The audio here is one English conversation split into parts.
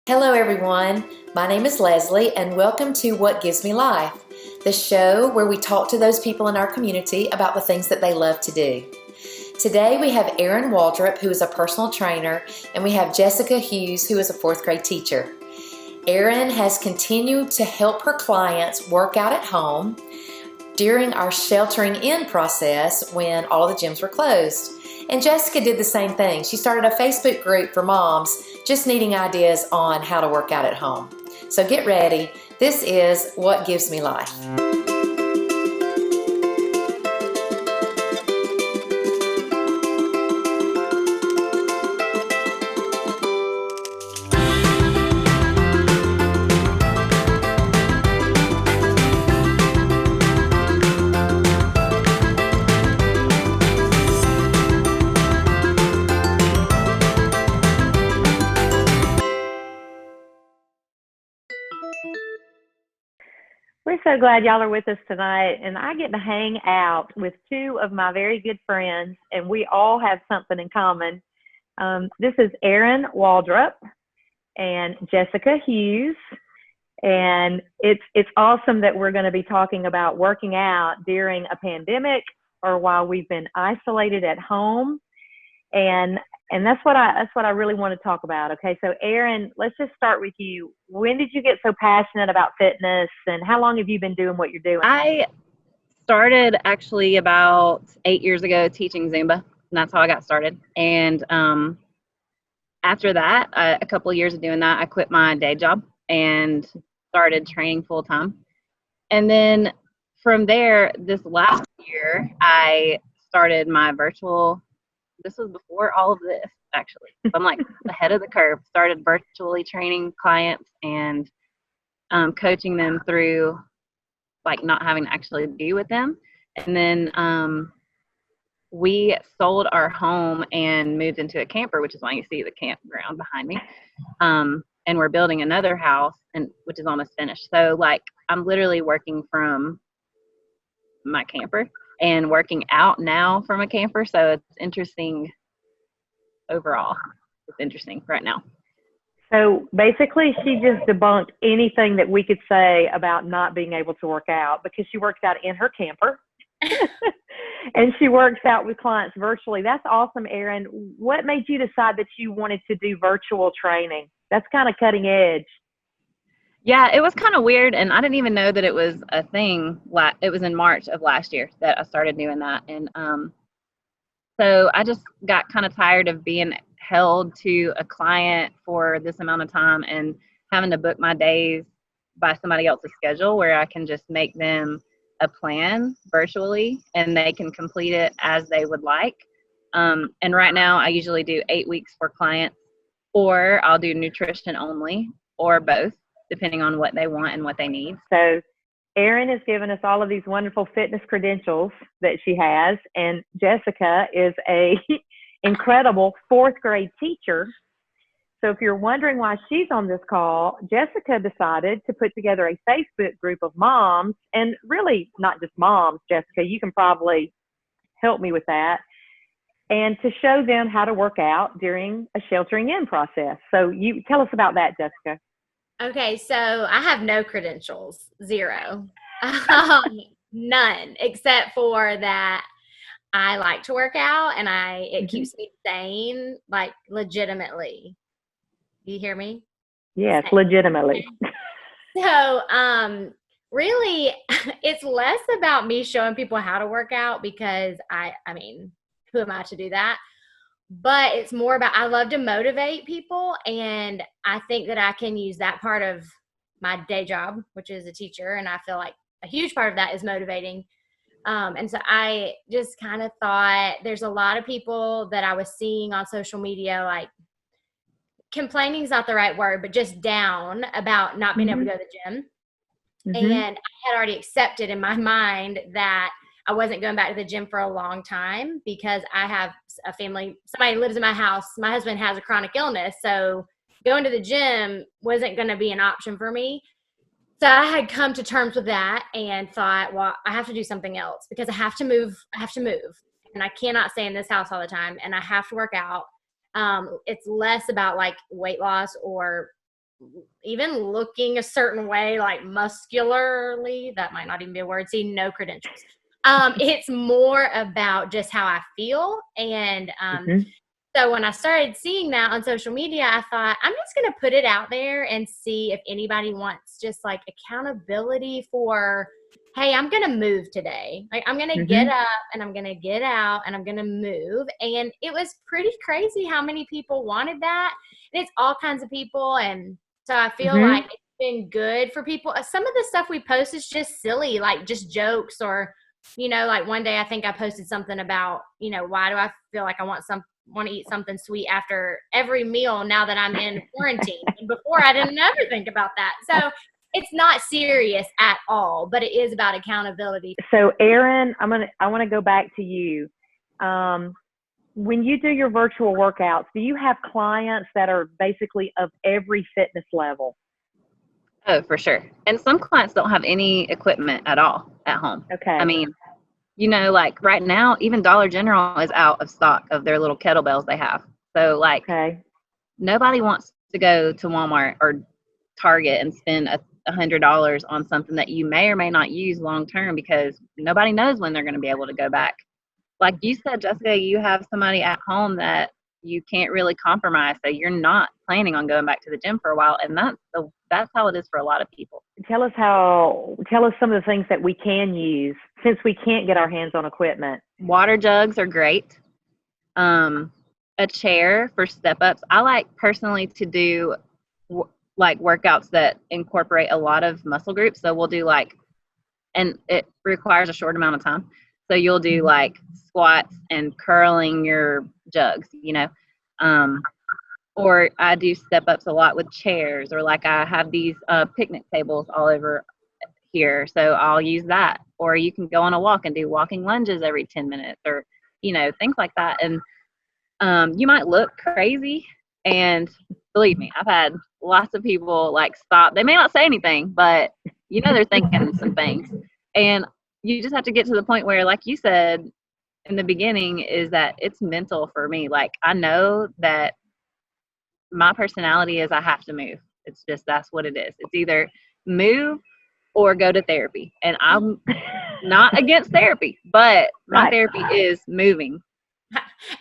Hello, everyone. My name is Leslie, and welcome to What Gives Me Life, the show where we talk to those people in our community about the things that they love to do. Today, we have Erin Waldrop, who is a personal trainer, and we have Jessica Hughes, who is a fourth grade teacher. Erin has continued to help her clients work out at home during our sheltering in process when all the gyms were closed. And Jessica did the same thing. She started a Facebook group for moms just needing ideas on how to work out at home. So get ready. This is What Gives Me Life. We're so glad y'all are with us tonight, and I get to hang out with two of my very good friends, and we all have something in common. This is Erin Waldrop and Jessica Hughes, and it's awesome that we're going to be talking about working out during a pandemic or while we've been isolated at home, and that's what I really want to talk about. Okay, so Erin, let's just start with you. When did you get so passionate about fitness, and how long have you been doing what you're doing? I started actually about 8 years ago teaching Zumba, and that's how I got started. And after that, a couple of years of doing that, I quit my day job and started training full time. And then from there, this last year, I started my virtual. This was before all of this, actually. So I'm like ahead of the curve. Started virtually training clients and coaching them through like not having to actually be with them. And then we sold our home and moved into a camper, which is why you see the campground behind me. And we're building another house, and which is almost finished. So like I'm literally working from my camper and working out now from a camper. So it's interesting overall. It's interesting right now. So basically, she just debunked anything that we could say about not being able to work out, because she works out in her camper and she works out with clients virtually. That's awesome, Erin. What made you decide that you wanted to do virtual training? That's kind of cutting edge. Yeah, it was kind of weird, and I didn't even know that it was a thing. It was in March of last year that I started doing that, and so I just got kind of tired of being held to a client for this amount of time and having to book my days by somebody else's schedule, where I can just make them a plan virtually and they can complete it as they would like. And right now I usually do 8 weeks for clients, or I'll do nutrition only, or both, depending on what they want and what they need. So Erin has given us all of these wonderful fitness credentials that she has, and Jessica is a incredible fourth grade teacher. So if you're wondering why she's on this call, Jessica decided to put together a Facebook group of moms, and really not just moms, Jessica, you can probably help me with that, and to show them how to work out during a sheltering in process. So you tell us about that, Jessica. Okay, so I have no credentials, zero, none, except for that I like to work out and it keeps me sane, like legitimately. Do you hear me? Yes, legitimately. So, really, it's less about me showing people how to work out, because I mean, who am I to do that? But it's more about, I love to motivate people, and I think that I can use that part of my day job, which is a teacher, and I feel like a huge part of that is motivating. And so I just kind of thought, there's a lot of people that I was seeing on social media, like, complaining is not the right word, but just down about not being able to go to the gym. And I had already accepted in my mind that I wasn't going back to the gym for a long time, because I have a family, somebody lives in my house. My husband has a chronic illness, so going to the gym wasn't going to be an option for me. So I had come to terms with that and thought, well, I have to do something else, because I have to move. And I cannot stay in this house all the time, and I have to work out. It's less about like weight loss or even looking a certain way, like muscularly, that might not even be a word. See, no credentials. It's more about just how I feel. And so when I started seeing that on social media, I thought, I'm just going to put it out there and see if anybody wants just like accountability for, hey, I'm going to move today. Like, I'm going to get up and I'm going to get out and I'm going to move. And it was pretty crazy how many people wanted that. And it's all kinds of people. And so I feel like it's been good for people. Some of the stuff we post is just silly, like just jokes, or, you know, like one day I think I posted something about, you know, why do I feel like I want to eat something sweet after every meal now that I'm in quarantine? And before, I didn't ever think about that. So it's not serious at all, but it is about accountability. So Erin, I want to go back to you. When you do your virtual workouts, do you have clients that are basically of every fitness level? Oh, for sure. And some clients don't have any equipment at all at home. Okay. I mean, you know, like right now, even Dollar General is out of stock of their little kettlebells they have. So like, nobody wants to go to Walmart or Target and spend $100 on something that you may or may not use long term, because nobody knows when they're going to be able to go back. Like you said, Jessica, you have somebody at home that you can't really compromise, so you're not planning on going back to the gym for a while, and that's how it is for a lot of people. Tell us some of the things that we can use since we can't get our hands on equipment. Water jugs are great. A chair for step-ups. I like personally to do like workouts that incorporate a lot of muscle groups. So we'll do and it requires a short amount of time. So you'll do like squats and curling your jugs, you know. Or I do step-ups a lot with chairs, or like I have these picnic tables all over here, so I'll use that. Or you can go on a walk and do walking lunges every 10 minutes, or, you know, things like that. And you might look crazy, and believe me, I've had lots of people like stop. They may not say anything, but you know they're thinking some things. And you just have to get to the point where, like you said in the beginning, is that it's mental for me. Like, I know that my personality is I have to move. It's just, that's what it is. It's either move or go to therapy. And I'm not against therapy, but my therapy is moving.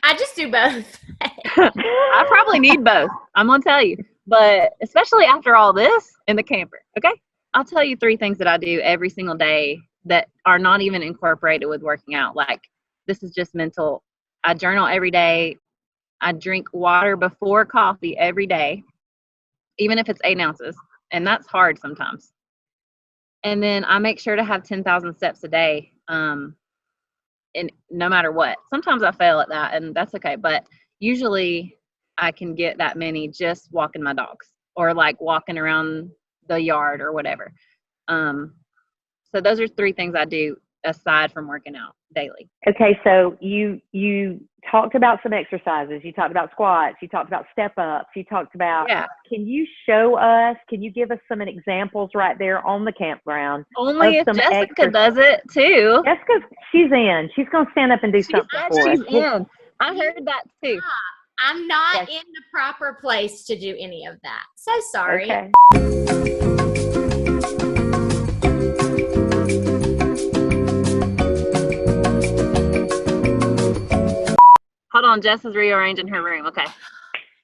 I just do both. I probably need both, I'm going to tell you. But especially after all this in the camper, okay? I'll tell you 3 things that I do every single day that are not even incorporated with working out. Like, this is just mental. I journal every day. I drink water before coffee every day, even if it's 8 ounces. And that's hard sometimes. And then I make sure to have 10,000 steps a day, and no matter what. Sometimes I fail at that, and that's okay. But usually I can get that many just walking my dogs, or like walking around the yard or whatever. So those are 3 things I do aside from working out daily. Okay, so you talked about some exercises. You talked about squats. You talked about step-ups. You talked about, Can you give us some examples right there on the campground? Only if Jessica does it too. Jessica, she's in. She's going to stand up and do something for us. She's in. I heard that too. I'm not in the proper place to do any of that. So sorry. Okay. Hold on, Jess is rearranging her room. Okay.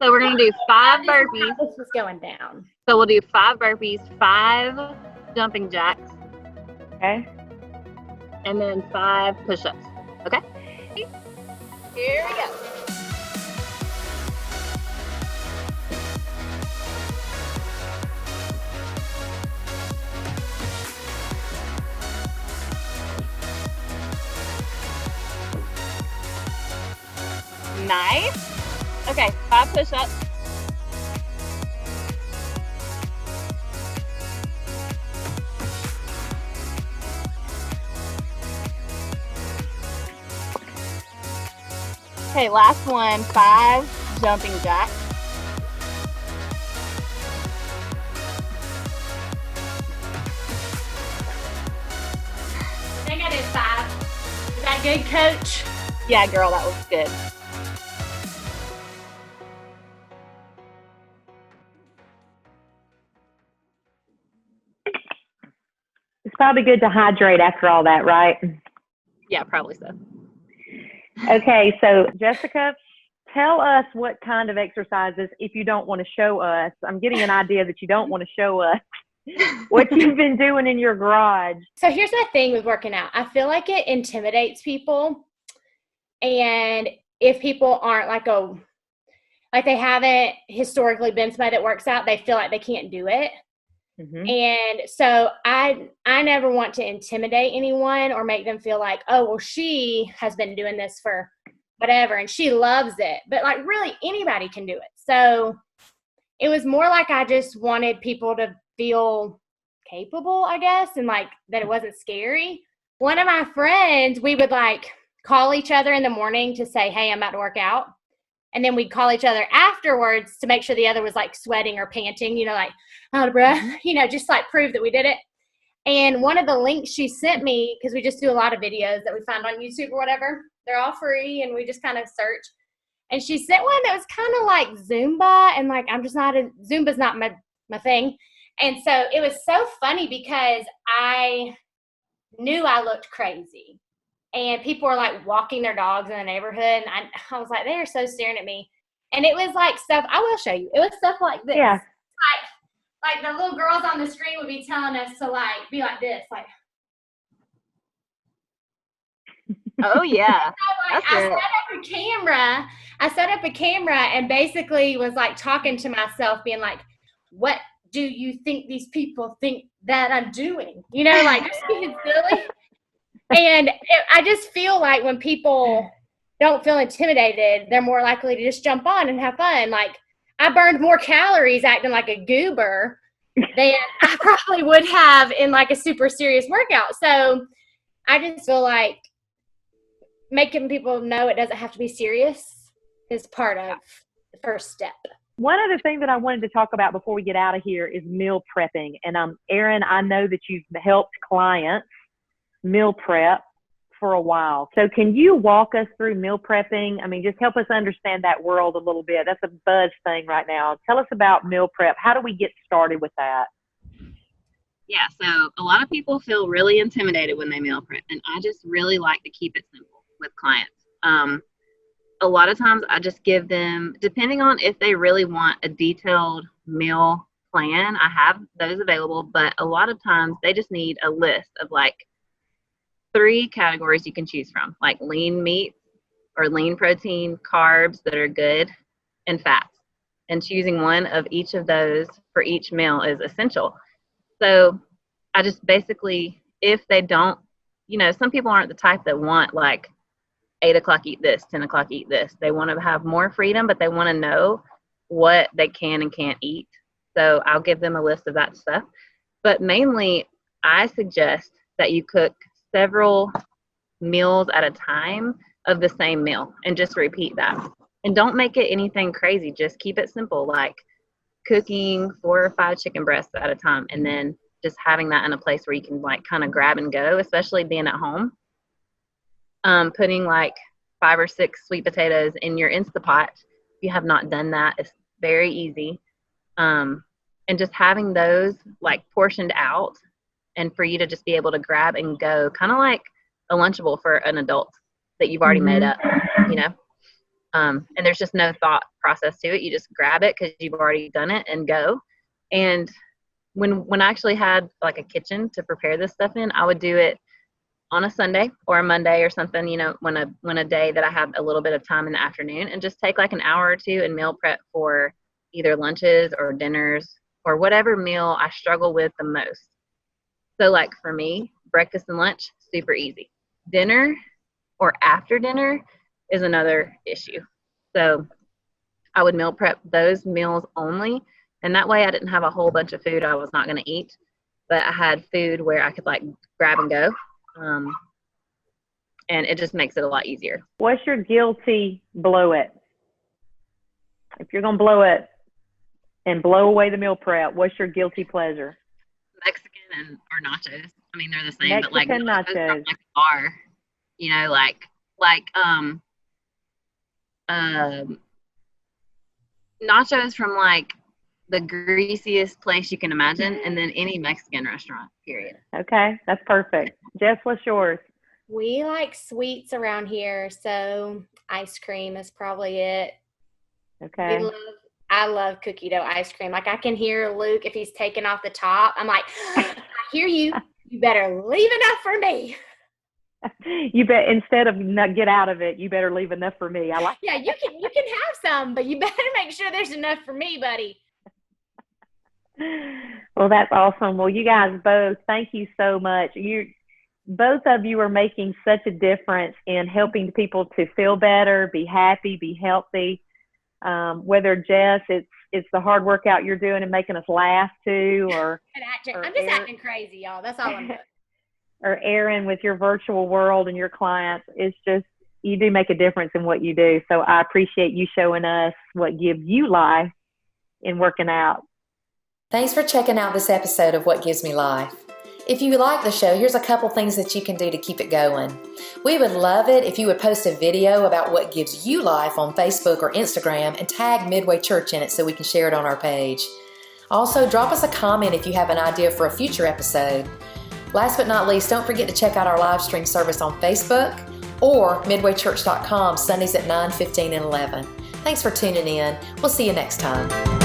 So we're going to do 5 burpees. This was going down. So we'll do 5 burpees, 5 jumping jacks. Okay. And then 5 push-ups. Okay? Here we go. Nice. Okay, 5 push-ups. Okay, last one, 5 jumping jacks. I think I did 5. Is that good, coach? Yeah, girl, that was good. probably good to hydrate after all that, right? Yeah, probably so. Okay, so Jessica, tell us what kind of exercises, if you don't want to show us. I'm getting an idea that you don't want to show us what you've been doing in your garage. So here's my thing with working out. I feel like it intimidates people. And if people aren't like they haven't historically been somebody that works out, they feel like they can't do it. Mm-hmm. And so I never want to intimidate anyone or make them feel like, oh, well, she has been doing this for whatever and she loves it. But like really anybody can do it. So it was more like I just wanted people to feel capable, I guess, and like that it wasn't scary. One of my friends, we would like call each other in the morning to say, hey, I'm about to work out. And then we'd call each other afterwards to make sure the other was like sweating or panting, like out of breath, just like prove that we did it. And one of the links she sent me, because we just do a lot of videos that we find on YouTube or whatever, they're all free and we just kind of search. And she sent one that was kind of like Zumba, and like Zumba's not my thing. And so it was so funny because I knew I looked crazy. And people were like walking their dogs in the neighborhood. And I was like, they are so staring at me. And it was like stuff, I will show you. It was stuff like this. Yeah. Like the little girls on the screen would be telling us to like, be like this. Like. Oh, yeah. So, like, I set up a camera and basically was like talking to myself, being like, what do you think these people think that I'm doing? Like just being silly. And I just feel like when people don't feel intimidated, they're more likely to just jump on and have fun. Like I burned more calories acting like a goober than I probably would have in like a super serious workout. So I just feel like making people know it doesn't have to be serious is part of the first step. One other thing that I wanted to talk about before we get out of here is meal prepping. And Erin, I know that you've helped clients meal prep for a while. So can you walk us through meal prepping? I mean, just help us understand that world a little bit. That's a buzz thing right now. Tell us about meal prep. How do we get started with that? Yeah, so a lot of people feel really intimidated when they meal prep, and I just really like to keep it simple with clients. A lot of times I just give them, depending on if they really want a detailed meal plan, I have those available, but a lot of times they just need a list of like 3 categories you can choose from, like lean meat or lean protein, carbs that are good, and fats. And choosing one of each of those for each meal is essential. So I just basically, if they don't, some people aren't the type that want like 8 o'clock eat this, 10 o'clock eat this. They want to have more freedom, but they want to know what they can and can't eat. So I'll give them a list of that stuff. But mainly, I suggest that you cook several meals at a time of the same meal and just repeat that. And don't make it anything crazy. Just keep it simple, like cooking 4 or 5 chicken breasts at a time, and then just having that in a place where you can like kind of grab and go, especially being at home. Putting like 5 or 6 sweet potatoes in your Instapot. If you have not done that, it's very easy. And just having those like portioned out and for you to just be able to grab and go, kind of like a Lunchable for an adult that you've already made up, and there's just no thought process to it. You just grab it because you've already done it and go. And when I actually had like a kitchen to prepare this stuff in, I would do it on a Sunday or a Monday or something, when a day that I have a little bit of time in the afternoon, and just take like an hour or 2 and meal prep for either lunches or dinners or whatever meal I struggle with the most. So like for me, breakfast and lunch, super easy. Dinner or after dinner is another issue. So I would meal prep those meals only, and that way I didn't have a whole bunch of food I was not going to eat, but I had food where I could like grab and go. And it just makes it a lot easier. What's your guilty blow it? If you're going to blow it and blow away the meal prep, what's your guilty pleasure? Mexican or nachos. I mean, they're the same, Mexican but like nachos. Like a bar, nachos from like the greasiest place you can imagine, and then any Mexican restaurant, period. Okay, that's perfect. Jess, what's yours? We like sweets around here, so ice cream is probably it. Okay. I love cookie dough ice cream. Like I can hear Luke if he's taking off the top. I'm like, I hear you. You better leave enough for me. You bet, instead of not get out of it, you better leave enough for me. I like Yeah, you can have some, but you better make sure there's enough for me, buddy. Well, that's awesome. Well, you guys both, thank you so much. Both of you are making such a difference in helping people to feel better, be happy, be healthy. Whether Jess, it's the hard workout you're doing and making us laugh too, or I'm just acting crazy, y'all. That's all I'm doing. Or Erin with your virtual world and your clients. It's just, you do make a difference in what you do. So I appreciate you showing us what gives you life in working out. Thanks for checking out this episode of What Gives Me Life. If you like the show, here's a couple things that you can do to keep it going. We would love it if you would post a video about what gives you life on Facebook or Instagram and tag Midway Church in it so we can share it on our page. Also, drop us a comment if you have an idea for a future episode. Last but not least, don't forget to check out our live stream service on Facebook or midwaychurch.com Sundays at 9, 15, and 11. Thanks for tuning in. We'll see you next time.